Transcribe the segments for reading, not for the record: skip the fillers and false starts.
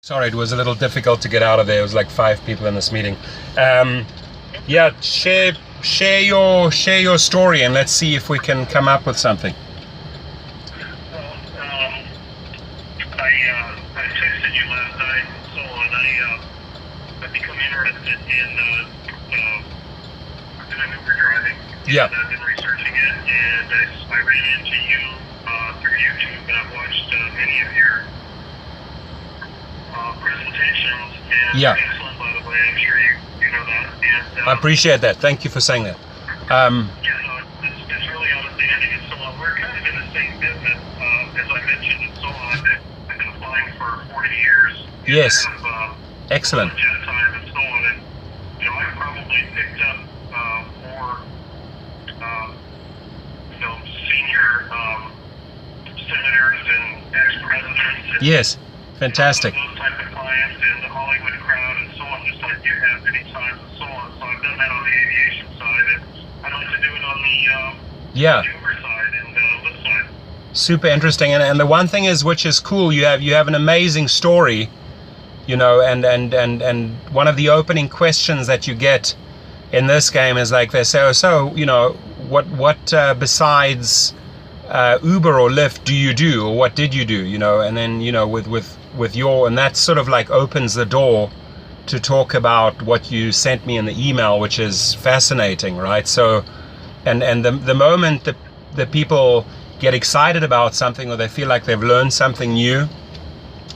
Sorry, it was a little difficult to get out of there. It was like 5 people in this meeting. Yeah, share your story, and let's see if we can come up with something. I texted you last night, so on. I've become interested in Uber driving. Yeah. I've been researching it, and I ran into you through YouTube, and I've watched many of your presentations. And Yeah. Excellent, by the way. I'm sure you know that. And I appreciate that. Thank you for saying that. yeah, no, it's really outstanding, and so on. We're kind of in the same business, as I mentioned, and so on. I've been flying for 40 years. Yes. Have, Excellent. jet time and so on, and I've probably picked up more, senior senators and ex-presidents. And, Yes. Fantastic. those type of clients and the Hollywood crowd and so on, just like you have many times and so on. So I've done that on the aviation side, and I'd like to do it on the Yeah. Uber side and Lyft side. Super interesting. And the one thing is, which is cool, you have an amazing story, and one of the opening questions that you get in this game is like, they say, what besides Uber or Lyft do you do, or what did you do, and then with your, and that sort of like opens the door to talk about what you sent me in the email, which is fascinating, right? So and the moment that the people get excited about something, or they feel like they've learned something new,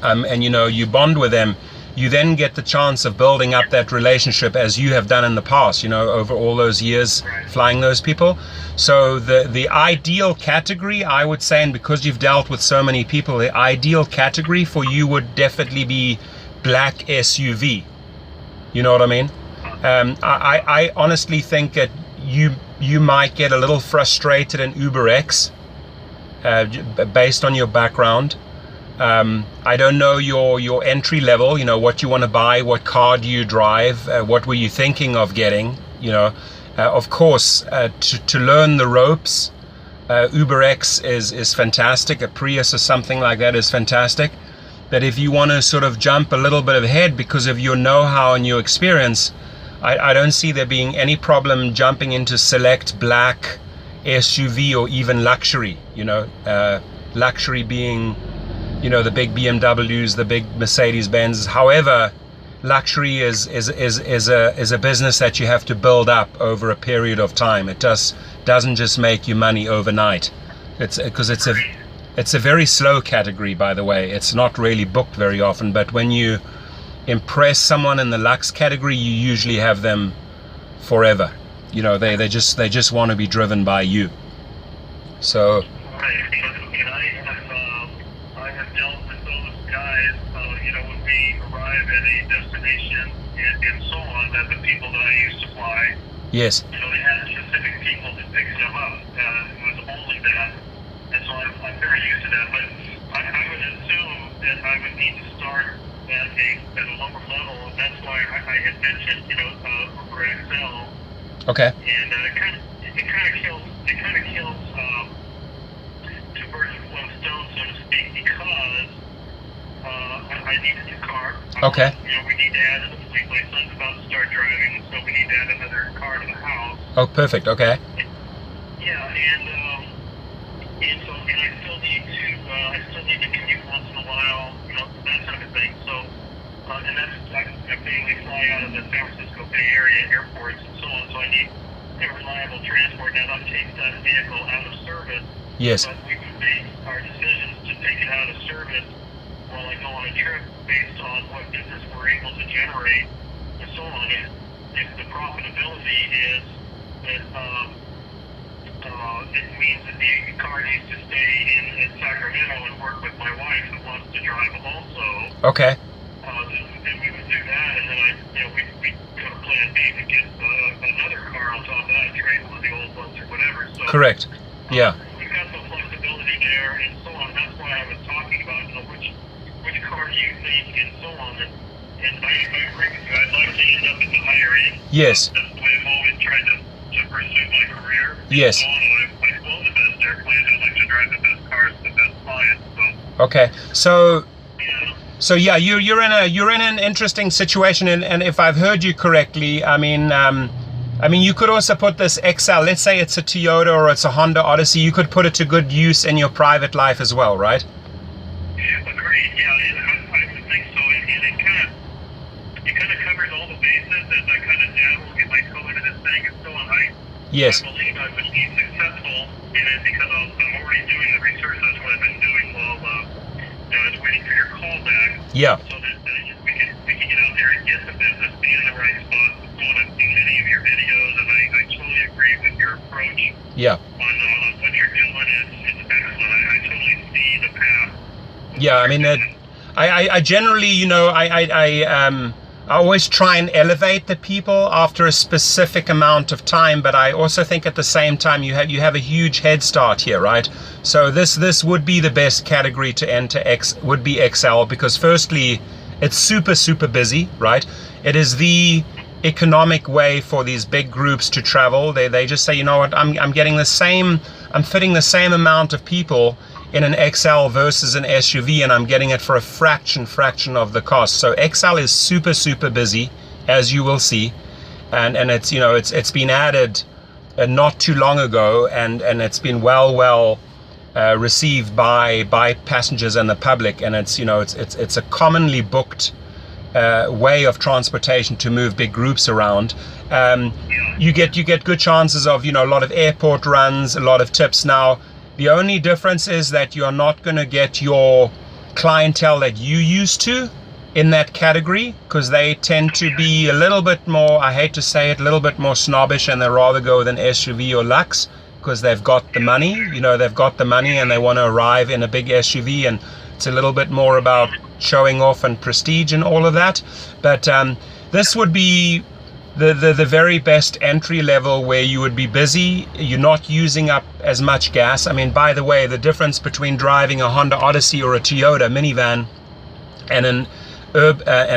and you bond with them, you then get the chance of building up that relationship, as you have done in the past, over all those years flying those people. So the ideal category, I would say, and because you've dealt with so many people, the ideal category for you would definitely be black SUV. You know what I mean? I honestly think that you might get a little frustrated in UberX, based on your background. I don't know your entry level, what you want to buy, what car do you drive, what were you thinking of getting, of course, to learn the ropes, UberX is fantastic, a Prius or something like that is fantastic, but if you want to sort of jump a little bit ahead because of your know-how and your experience, I don't see there being any problem jumping into select black SUV or even luxury, luxury being the big BMWs, the big Mercedes-Benzes. However, luxury is a business that you have to build up over a period of time. It doesn't just make you money overnight. It's a very slow category, by the way. It's not really booked very often, but when you impress someone in the Lux category, you usually have them forever. They just want to be driven by you. So I have dealt with those guys, when we arrive at a destination and so on, that the people that I used to fly, yes, they had specific people that picked them up. It was only that, and so I'm very used to that. But I would assume that I would need to start at a lower level, and that's why I had mentioned, Uber XL. okay, And it kind of kills two birds with one stone, so to speak, because I need a new car. Okay. We need to add to the fleet. My son's about to start driving, so we need to add another car to the house. oh, perfect, okay, Yeah, and so I still need to commute once in a while, that kind of thing. So, and that's I mainly fly out of the San Francisco Bay Area airports and so on. So I need a reliable transport. Now, I've taken that vehicle out of service. yes, But we would make our decisions to take it out of service while I go on a trip based on what business we're able to generate and so on. If the profitability is that it means that the car needs to stay in Sacramento and work with my wife, who wants to drive also, okay, then we would do that, and then we go to plan B to get another car on top of that, trade one of the old ones or whatever. So correct, yeah, we've got some flexibility there and so on. That's why I was talking about which car do you think and so on. And I agree with you. I'd like to end up at the higher end. yes, That's the way I've always tried to pursue my career. yes, So on, I own the best airplanes. I like to drive the best cars, the best clients. So okay. So yeah. So yeah, you're in an interesting situation, and if I've heard you correctly, I mean, you could also put this XL. Let's say it's a Toyota or it's a Honda Odyssey. You could put it to good use in your private life as well, right? Agreed. Yeah, and I would think so. And it kind of covers all the bases as I kind of dabble, get my toe into this thing, and so on. Yes. I believe I would be successful in it because I'm already doing the research. That's what I've been doing while I was waiting for your call back. Yeah. So that we can get out there and get the business, be in the right spot. I've seen many of your videos, and I totally agree with your approach. Yeah. On what you're doing is excellent. I totally see the path. Yeah, I mean, I generally, I always try and elevate the people after a specific amount of time, but I also think at the same time you have a huge head start here, right? So this would be the best category to enter. Would be XL, because firstly, it's super busy, right? It is the economic way for these big groups to travel. They just say, you know what, I'm fitting the same amount of people in an XL versus an SUV, and I'm getting it for a fraction of the cost. So XL is super busy, as you will see, and it's it's been added not too long ago, and it's been well received by passengers and the public, and it's a commonly booked way of transportation to move big groups around. You get good chances of a lot of airport runs, a lot of tips. Now the only difference is that you're not going to get your clientele that you used to in that category, because they tend to be a little bit more, I hate to say it, a little bit more snobbish, and they rather go with an SUV or Lux because they've got the money. They've got the money and they want to arrive in a big SUV, and it's a little bit more about showing off and prestige and all of that. But this would be the very best entry level, where you would be busy, you're not using up as much gas. I mean, by the way, the difference between driving a Honda Odyssey or a Toyota minivan and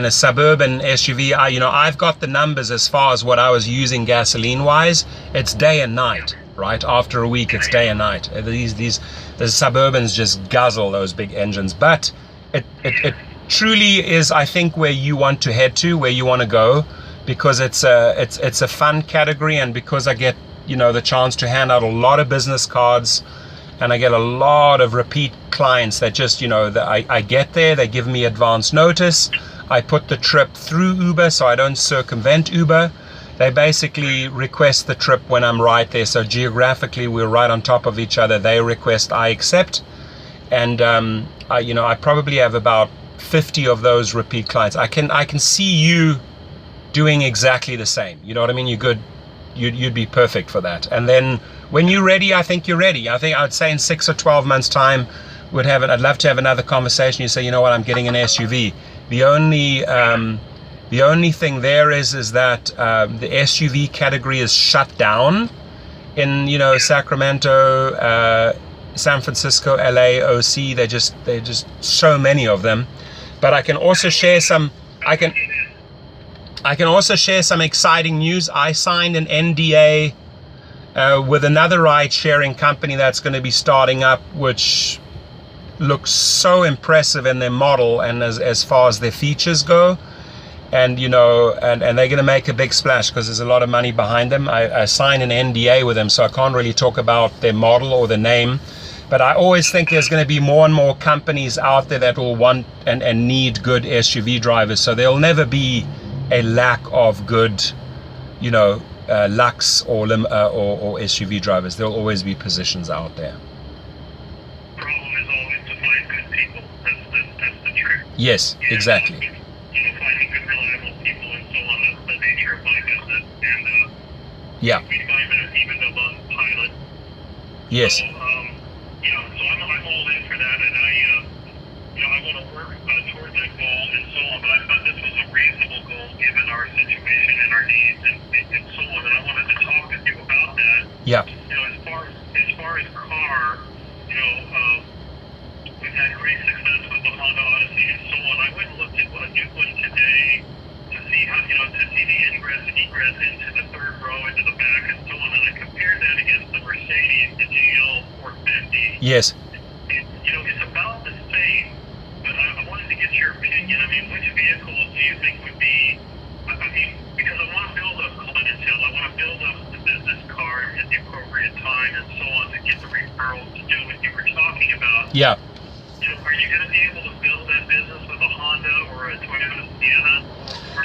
a suburban SUV, I've got the numbers as far as what I was using gasoline wise. It's day and night, right? After a week, it's day and night. The Suburbans just guzzle those big engines, but it truly is, I think, where you want to head to, where you want to go, because it's a fun category, and because I get the chance to hand out a lot of business cards, and I get a lot of repeat clients that just that I get there, they give me advance notice, I put the trip through Uber, so I don't circumvent Uber. They basically request the trip when I'm right there, so geographically we're right on top of each other. They request, I accept, and I probably have about 50 of those repeat clients. I can see you doing exactly the same. You know what I mean? You're good. You'd be perfect for that. And then when you're ready, I think you're ready. I think I'd say in 6 or 12 months time, I'd love to have another conversation. You say, you know what, I'm getting an SUV. The only thing there is that the SUV category is shut down in Sacramento, San Francisco, LA, OC. They're just so many of them. But I can also share some. I can also share some exciting news. I signed an NDA with another ride-sharing company that's going to be starting up, which looks so impressive in their model and as far as their features go. And and they're going to make a big splash because there's a lot of money behind them. I signed an NDA with them, so I can't really talk about their model or the name. But I always think there's going to be more and more companies out there that will want and need good SUV drivers. So there'll never be a lack of good, Lux or SUV drivers. There'll always be positions out there. Problem is always to find good people. That's the trick. Yes, exactly. Finding good, reliable people and so on. That's the nature of my business. And yeah. We find that even among pilots. Yes. So, so I'm all in for that, and I want to work towards that goal and so on. But I thought this was a reasonable goal given our situation and our needs and so on. And I wanted to talk with you about that. Yeah. As far as car, we've had great success with the Honda Odyssey and so on. I went and looked at a new one today to see how to see the ingress and egress into the third row, into the back, and so on. And I compared that against the Mercedes, the GL 450. Yes. It's about the same, but I wanted to get your opinion vehicles do you think would be, I mean, because I want to build up clientele, I want to build up the business card at the appropriate time and so on to get the referrals to do what you were talking about. Yeah. Are you going to be able to build that business with a Honda or a Toyota Sienna?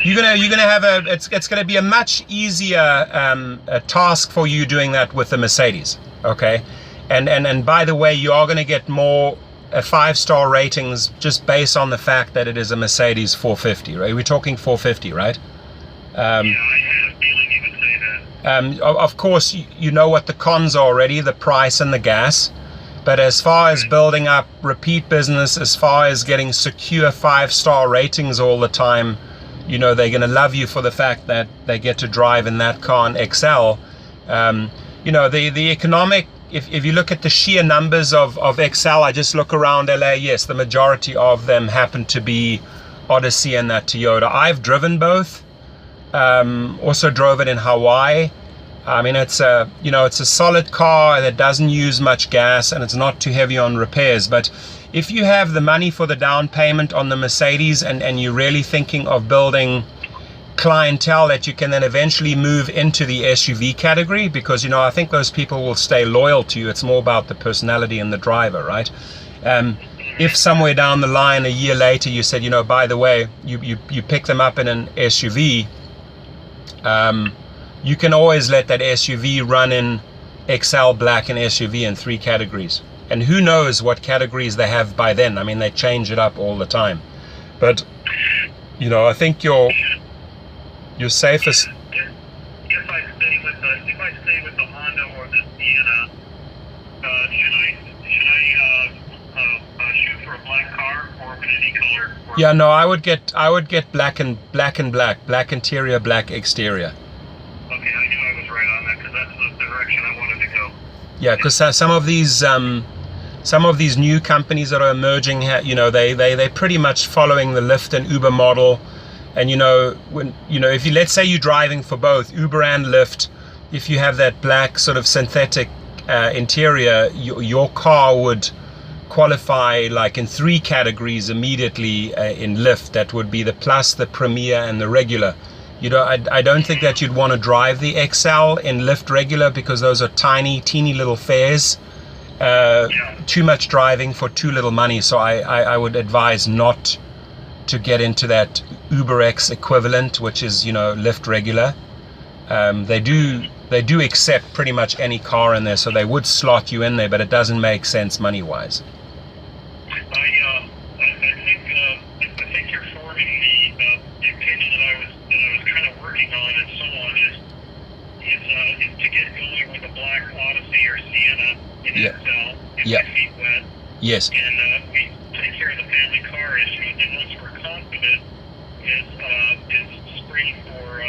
You're gonna have it's gonna be a much easier a task for you doing that with the Mercedes, okay? And by the way, you are gonna get more 5-star ratings just based on the fact that it is a Mercedes 450, right? We're talking 450, right? Yeah, I had a feeling you would say that. Of course, you know what the cons are already, the price and the gas. But as far as building up repeat business, as far as getting secure 5-star ratings all the time, you know, they're going to love you for the fact that they get to drive in that car in XL. You know, the economic, if you look at the sheer numbers of XL, I just look around LA, yes, the majority of them happen to be Odyssey and that Toyota. I've driven both, also drove it in Hawaii. I mean, it's a solid car that doesn't use much gas and it's not too heavy on repairs. But if you have the money for the down payment on the Mercedes and you're really thinking of building clientele that you can then eventually move into the SUV category, because, you know, I think those people will stay loyal to you. It's more about the personality and the driver, right? If somewhere down the line a year later you said, you know, by the way, you pick them up in an SUV, you can always let that SUV run in XL, Black, and SUV in 3 categories. And who knows what categories they have by then. I mean, they change it up all the time. But, you know, I think your safest... If I stay with the Honda or the Sienna, should I shoot for a black car or any color? Yeah, no, I would get black interior, black exterior. Okay, I knew I was right on that because that's the direction I wanted to go. Yeah, because some of these new companies that are emerging, you know, they're pretty much following the Lyft and Uber model. And, you know, if you, let's say you're driving for both Uber and Lyft, if you have that black sort of synthetic interior, your car would qualify like in 3 categories immediately in Lyft. That would be the Plus, the Premier, and the Regular. You know, I don't think that you'd want to drive the XL in Lyft Regular because those are teeny little fares. Too much driving for too little money. So I would advise not to get into that UberX equivalent, which is, you know, Lyft Regular. They do accept pretty much any car in there, so they would slot you in there, but it doesn't make sense money-wise. I think you're forming the opinion that I was kind of working on, and so on is to get going with a black Odyssey or Sienna in XL, get my feet wet. Yes. And we take care of the family car issue, and then once we're confident, is spring for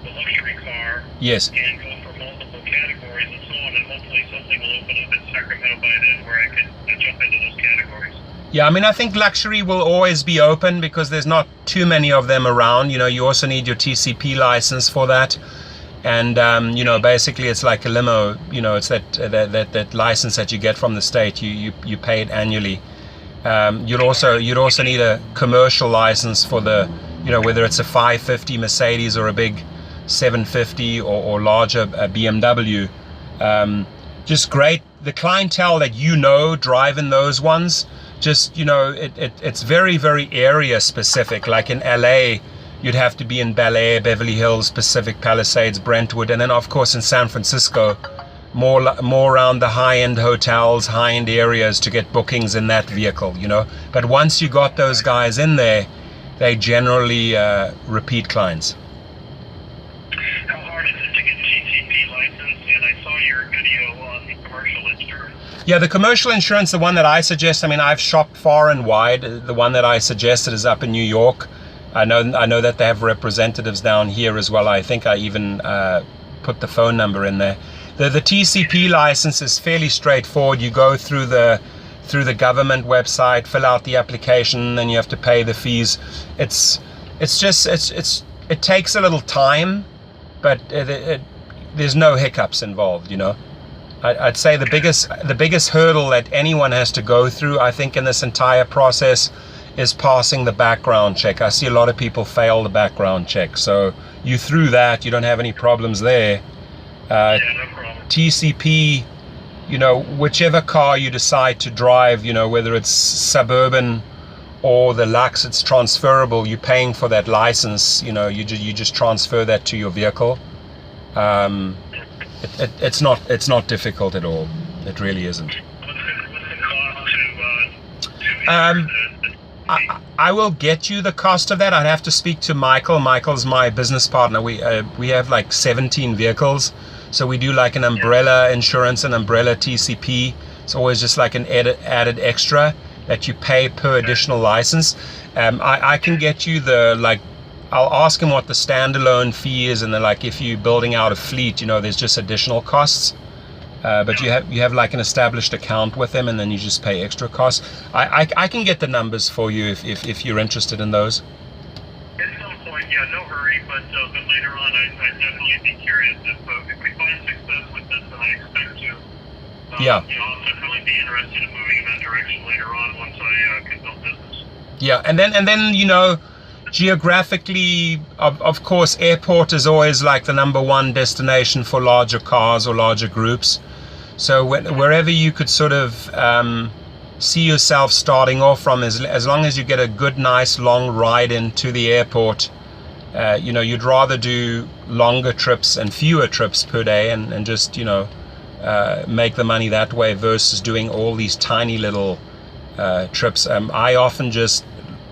the luxury car. Yes. And go for multiple categories and so on, and hopefully something will open up in Sacramento by then where I could jump into those categories. Yeah, I mean, I think luxury will always be open because there's not too many of them around. You know, you also need your TCP license for that. And, you know, basically it's like a limo. You know, it's that license that you get from the state. You pay it annually. You'd also need a commercial license for the, you know, whether it's a 550 Mercedes or a big 750 or larger BMW. Just great. The clientele that you know driving those ones, just, you know, it's very, very area specific. Like in LA, you'd have to be in Bel Air, Beverly Hills, Pacific Palisades, Brentwood, and then of course in San Francisco, more around the high-end hotels, high-end areas to get bookings in that vehicle, you know. But once you got those guys in there, they generally repeat clients. How hard is it to get TCP license? And I saw your video on the commercial insurance. Yeah, the commercial insurance, the one that I suggest, I mean, I've shopped far and wide. The one that I suggested is up in New York. I know that they have representatives down here as well. I think I even put the phone number in there. The TCP license is fairly straightforward. You go through the government website, fill out the application, then you have to pay the fees. It takes a little time, but there's no hiccups involved, you know. I'd say the biggest hurdle that anyone has to go through, I think, in this entire process is passing the background check. I see a lot of people fail the background check. So you through that, you don't have any problems there. Yeah, no problem. TCP, you know, whichever car you decide to drive, you know, whether it's suburban or the Lux, it's transferable. You're paying for that license, you know, you just transfer that to your vehicle. It's not difficult at all. It really isn't. What's the cost to I will get you the cost of that. I'd have to speak to Michael. Michael's my business partner. We have like 17 vehicles, so we do like an umbrella insurance, an umbrella TCP. It's always just like an added extra that you pay per additional license. I can get you the, like, I'll ask him what the standalone fee is, and then like if you're building out a fleet, you know, there's just additional costs. But you have like an established account with them, and then you just pay extra costs. I can get the numbers for you if you're interested in those. At some point, yeah, no hurry, but later on, I'd definitely be curious if we find success with this, and I expect to. Yeah. You know, I'll definitely be interested in moving in that direction later on once I can build business. Yeah, and then you know, geographically, of course, airport is always like the number one destination for larger cars or larger groups. So wherever you could sort of see yourself starting off from, as long as you get a good, nice, long ride into the airport, you know, you'd rather do longer trips and fewer trips per day, and just, you know, make the money that way versus doing all these tiny little trips. I often just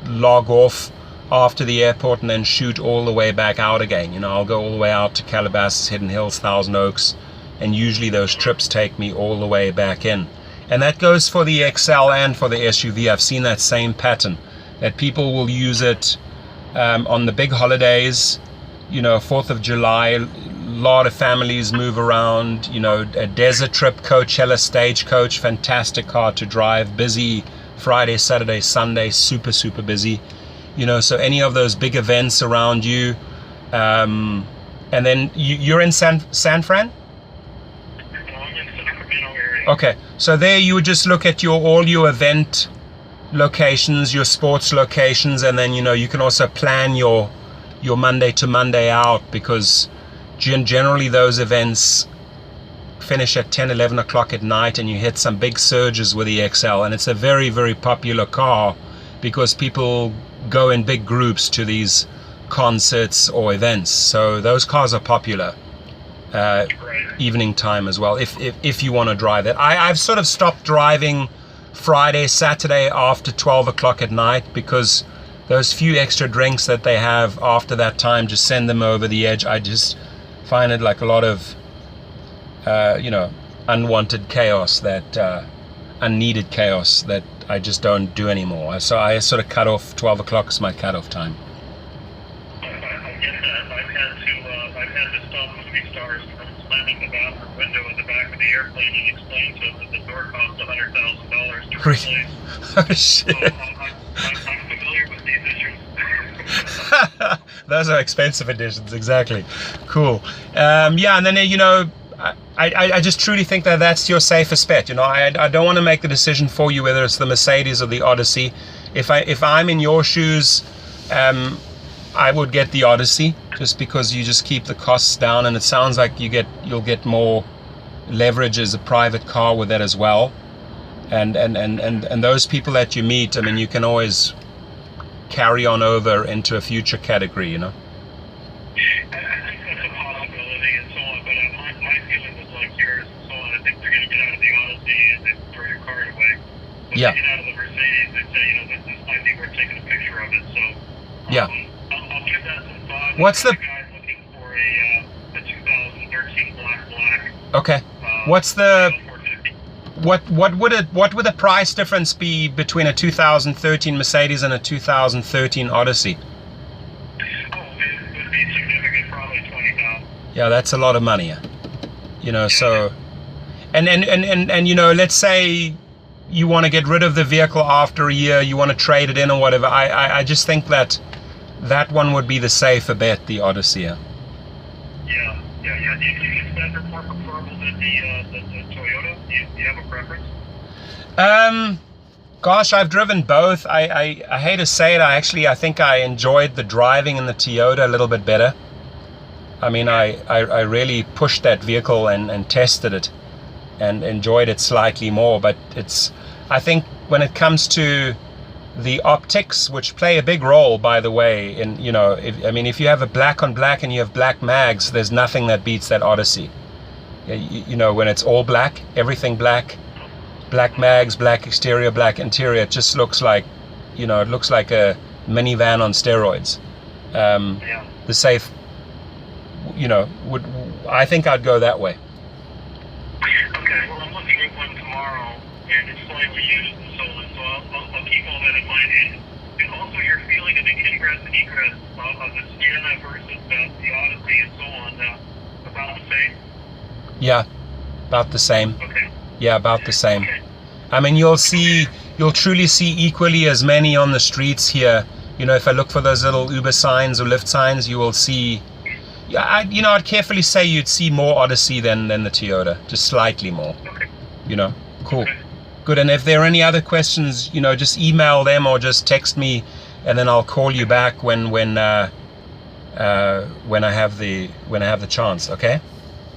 log off after the airport and then shoot all the way back out again. You know, I'll go all the way out to Calabasas, Hidden Hills, Thousand Oaks, and usually those trips take me all the way back in. And that goes for the XL and for the SUV. I've seen that same pattern, that people will use it on the big holidays, you know, 4th of July, a lot of families move around, you know, a desert trip, Coachella Stagecoach, fantastic car to drive, busy Friday, Saturday, Sunday, super, super busy. You know, so any of those big events around you, and then you're in San Fran? I'm in the Sacramento area. Okay, so there you would just look at all your event locations, your sports locations, and then, you know, you can also plan your Monday to Monday out, because generally those events finish at 10, 11 o'clock at night, and you hit some big surges with the XL, and it's a very, very popular car because people go in big groups to these concerts or events. So those cars are popular evening time as well, if you want to drive it. I've sort of stopped driving Friday, Saturday after 12 o'clock at night, because those few extra drinks that they have after that time just send them over the edge. I just find it like a lot of you know, unwanted chaos, that unneeded chaos that I just don't do anymore. So I sort of cut off 12 o'clock is my cutoff time. I get that. I've had to stop movie stars from slamming the bathroom window in the back of the airplane and explain to them that the door cost $100,000 to replace. Oh shit. So I'm familiar with these issues. Those are expensive editions, exactly. Cool. Yeah, and then, you know, I just truly think that that's your safest bet. You know, I don't want to make the decision for you whether it's the Mercedes or the Odyssey. If I'm in your shoes, I would get the Odyssey, just because you just keep the costs down, and it sounds like you'll get more leverage as a private car with that as well. And those people that you meet, I mean, you can always carry on over into a future category, you know. I think that's a possibility and so on, but my feeling was like yours and so on. I think they're going to get out of the Odyssey and then throw your card away. But Yeah. they get out of the Mercedes, they say, you know, this might be worth taking a picture of it. So Yeah. I'll give that some thought. What's the guy looking for a 2013 black? Okay. What's the what would the price difference be between a 2013 Mercedes and a 2013 Odyssey? Oh, it would be significant, probably 20,000. Yeah, that's a lot of money. You know, so and you know, let's say you want to get rid of the vehicle after a year, you want to trade it in or whatever. I just think that one would be the safer bet, the Odyssey. Yeah. Do you think it's better, more preferable than the Toyota? Do you have a preference? Um, Gosh, I've driven both. I hate to say it. I think I enjoyed the driving in the Toyota a little bit better. I mean, I really pushed that vehicle and tested it and enjoyed it slightly more. But I think when it comes to the optics, which play a big role, by the way, in, you know, if you have a black on black and you have black mags, there's nothing that beats that Odyssey. You know, when it's all black, everything black, black mags, black exterior, black interior, it just looks like, you know, it looks like a minivan on steroids. The safe, you know, I think I'd go that way. Okay, well, I'm looking at one tomorrow, and it's slightly used and so on, so I'll keep all that in mind. And also your feeling of the ingress and egress of the Sienna versus the Odyssey and so on, about the same? Yeah, about the same. Okay. Yeah, about the same. Okay. I mean, you'll truly see equally as many on the streets here. You know, if I look for those little Uber signs or Lyft signs, you will see, I'd carefully say you'd see more Odyssey than the Toyota, just slightly more. Okay. You know, cool. Okay. Good. And if there are any other questions, you know, just email them or just text me, and then I'll call you back when I have the chance. Okay.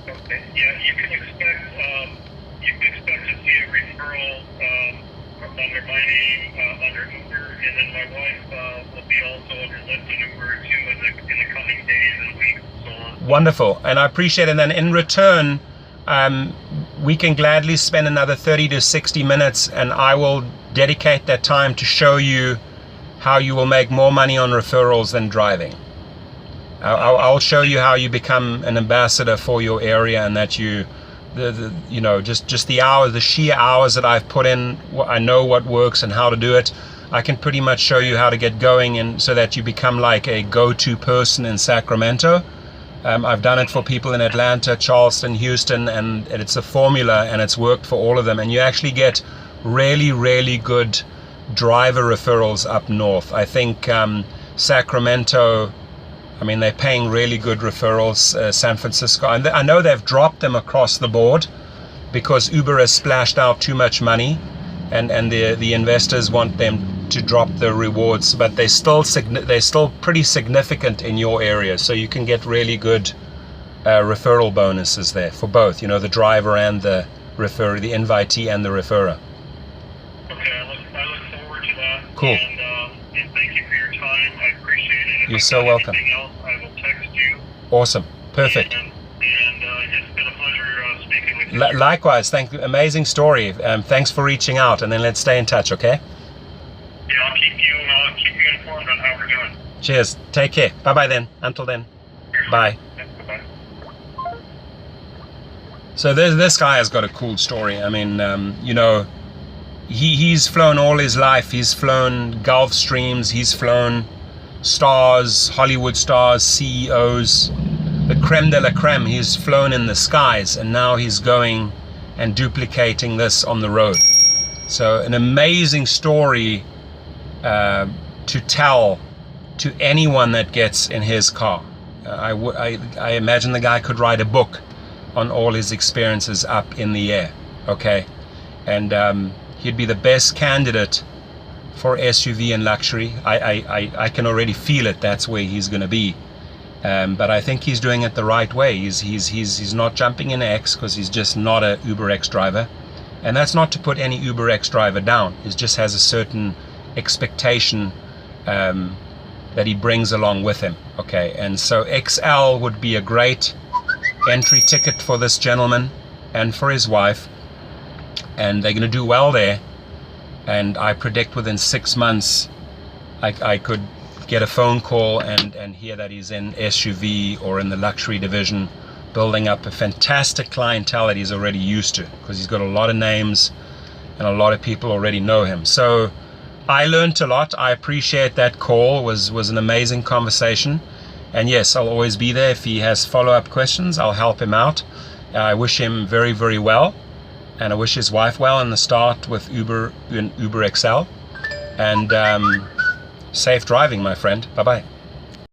Okay. Yeah, you can expect to see a referral under my name, under Uber, and then my wife will be also under Lyft and Uber too in the coming days and weeks and so on. Wonderful, and I appreciate it. And then in return, we can gladly spend another 30 to 60 minutes, and I will dedicate that time to show you how you will make more money on referrals than driving. I'll show you how you become an ambassador for your area, and that just the hours, the sheer hours that I've put in, I know what works and how to do it. I can pretty much show you how to get going, and so that you become like a go-to person in Sacramento. I've done it for people in Atlanta, Charleston, Houston, and it's a formula, and it's worked for all of them. And you actually get really, really good driver referrals up north. I think Sacramento, I mean, they're paying really good referrals. San Francisco, and I know they've dropped them across the board because Uber has splashed out too much money, and the investors want them to drop the rewards, but they're still pretty significant in your area, so you can get really good referral bonuses there for both, you know, the driver and the referrer, the invitee and the referrer. Okay, I look forward to that. Cool. And thank you for your time. I appreciate it. If You're so welcome. Anything else, I will text you. Awesome. Perfect. And it's been a pleasure speaking with you. Likewise. Thank you. Amazing story. Thanks for reaching out, and then let's stay in touch, okay? Yeah, I'll keep you informed on how we're doing. Cheers. Take care. Bye-bye then. Until then. Bye. Bye-bye. So this guy has got a cool story. I mean, you know, he's flown all his life. He's flown Gulf Streams. He's flown stars, Hollywood stars, CEOs, the creme de la creme. He's flown in the skies, and now he's going and duplicating this on the road. So an amazing story to tell to anyone that gets in his car. I imagine the guy could write a book on all his experiences up in the air. Okay, and he'd be the best candidate for SUV and luxury. I can already feel it. That's where he's going to be. But I think he's doing it the right way. He's not jumping in X because he's just not a Uber X driver. And that's not to put any Uber X driver down. He just has a certain expectation that he brings along with him. Okay, and so XL would be a great entry ticket for this gentleman and for his wife. And they're going to do well there. And I predict within 6 months I could get a phone call and hear that he's in SUV or in the luxury division, building up a fantastic clientele that he's already used to, because he's got a lot of names and a lot of people already know him. So I learned a lot. I appreciate that call. Was an amazing conversation. And yes, I'll always be there. If he has follow-up questions, I'll help him out. I wish him very, very well. And I wish his wife well in the start with Uber and Uber XL. And safe driving, my friend. Bye-bye.